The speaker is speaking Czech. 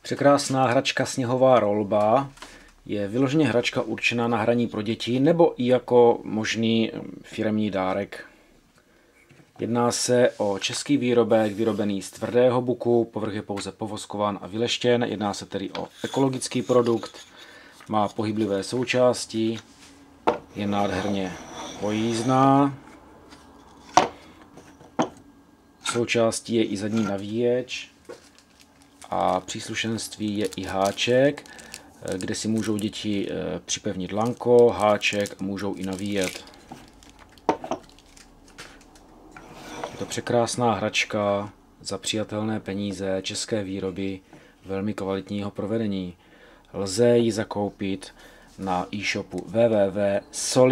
Překrásná hračka Sněhová rolba je vyloženě hračka určená na hraní pro děti nebo i jako možný firemní dárek. Jedná se o český výrobek vyrobený z tvrdého buku, povrch je pouze povoskován a vyleštěn, jedná se tedy o ekologický produkt, má pohyblivé součásti, je nádherně pojízdná. Součástí je i zadní navíječ a příslušenství je i háček, kde si můžou děti připevnit lanko, háček a můžou i navíjet. Je to překrásná hračka za přijatelné peníze, české výroby, velmi kvalitního provedení. Lze ji zakoupit na e-shopu www.soli.cz.